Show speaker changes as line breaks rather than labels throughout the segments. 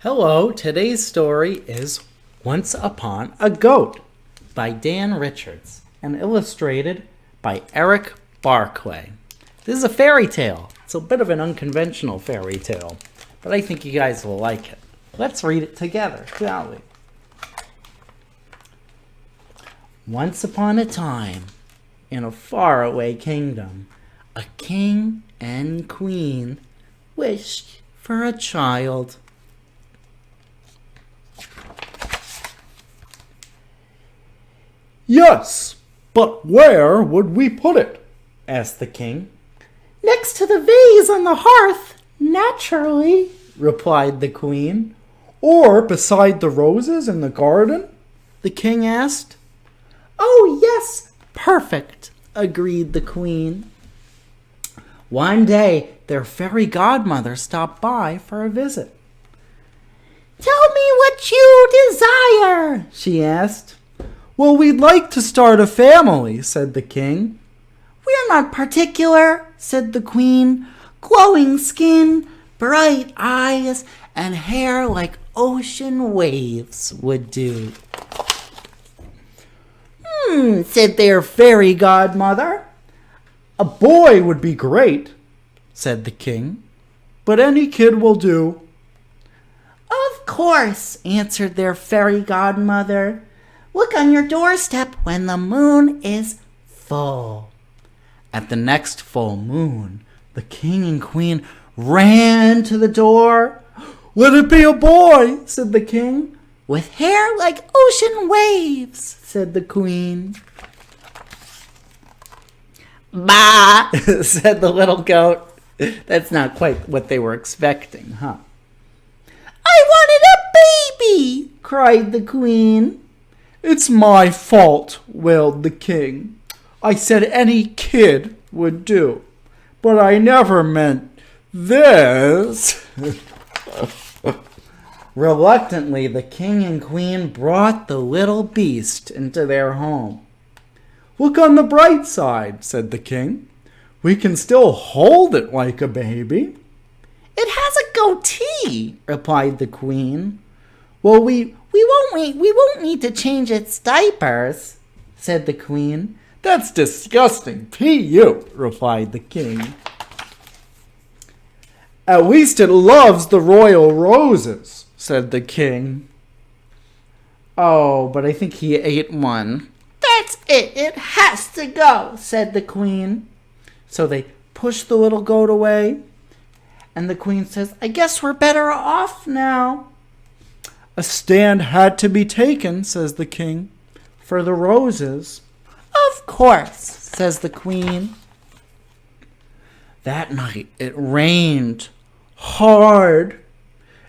Hello, today's story is Once Upon a Goat by Dan Richards and illustrated by Eric Barclay. This is a fairy tale. It's a bit of an unconventional fairy tale, but I think you guys will like it. Let's read it together, shall we? Once upon a time, in a faraway kingdom, a king and queen wished for a child.
Yes, but where would we put it?
Asked the king.
Next to the vase on the hearth, naturally,
replied the queen.
Or beside the roses in the garden?
The king asked.
Oh, yes,
perfect, agreed the queen. One day, their fairy godmother stopped by for a visit.
Tell me what you desire, she asked.
Well, we'd like to start a family, said the king.
We're not particular, said the queen. Glowing skin, bright eyes,
and hair like ocean waves would do.
Said their fairy godmother.
A boy would be great, said the king. But any kid will do.
Of course, answered their fairy godmother. Look on your doorstep when the moon is full.
At the next full moon, the king and queen ran to the door.
Let it be a boy, said the king.
With hair like ocean waves, said the queen.
Bah, said the little goat. That's not quite what they were expecting, huh?
I wanted a baby, cried the queen.
It's my fault, wailed the king. I said any kid would do, but I never meant this.
Reluctantly, the king and queen brought the little beast into their home.
Look on the bright side, said the king. We can still hold it like a baby.
It has a goatee, replied the queen.
Well, we
won't need to change its diapers, said the queen.
That's disgusting, P.U., replied the king. At least it loves the royal roses, said the king.
Oh, but I think he ate one.
That's it, it has to go, said the queen.
So they pushed the little goat away, and the queen says, I guess we're better off now.
A stand had to be taken, says the king, for the roses.
Of course, says the queen.
That night it rained hard.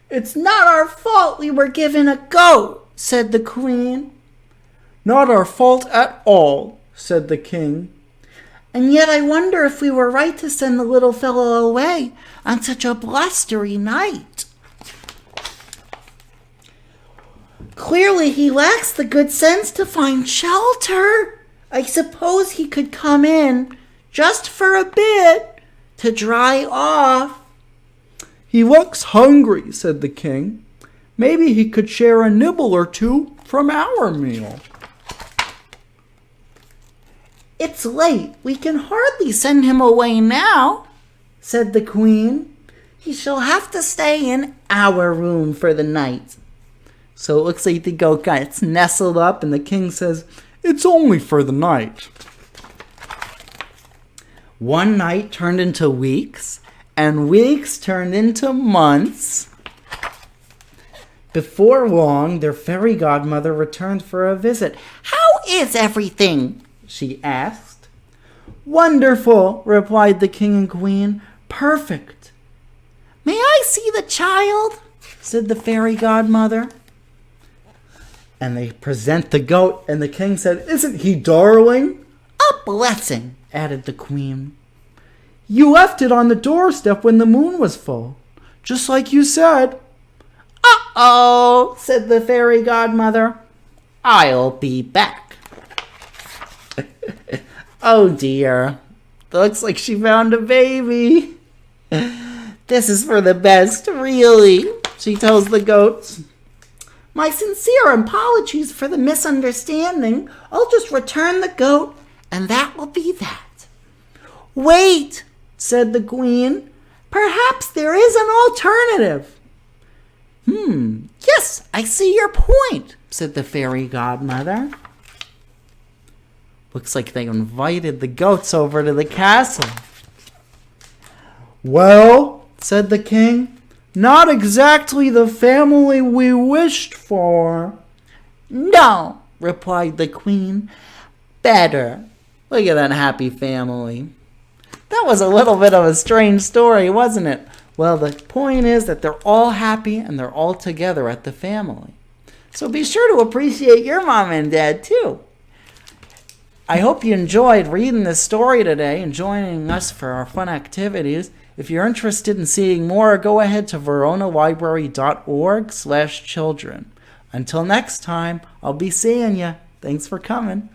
It's not our fault we were given a goat, said the queen.
Not our fault at all, said the king.
And yet I wonder if we were right to send the little fellow away on such a blustery night. Clearly he lacks the good sense to find shelter. I suppose he could come in, just for a bit, to dry off.
He looks hungry, said the king. Maybe he could share a nibble or two from our meal.
It's late. We can hardly send him away now, said the queen. He shall have to stay in our room for the night.
So it looks like the goat gets nestled up, and the king says,
it's only for the night.
One night turned into weeks, and weeks turned into months. Before long, their fairy godmother returned for a visit.
How is everything?
She asked. Wonderful, replied the king and queen. Perfect.
May I see the child?
Said the fairy godmother. And they present the goat, and the king said, isn't he darling?
A blessing,
added the queen.
You left it on the doorstep when the moon was full, just like you said.
Uh-oh, said the fairy godmother.
I'll be back. Oh dear. Looks like she found a baby. This is for the best, really. she tells the goats.
My sincere apologies for the misunderstanding. I'll just return the goat, and that will be that. Wait, said the queen. Perhaps there is an alternative. Yes, I see your point, said the fairy godmother.
Looks like they invited the goats over to the castle.
Well, said the king, not exactly the family we wished for.
No, replied the queen. Better.
Look at that happy family. That was a little bit of a strange story, wasn't it? Well, the point is that they're all happy and they're all together at the family. So be sure to appreciate your mom and dad too. I hope you enjoyed reading this story today and joining us for our fun activities. If you're interested in seeing more, go ahead to veronalibrary.org/children. Until next time, I'll be seeing you. Thanks for coming.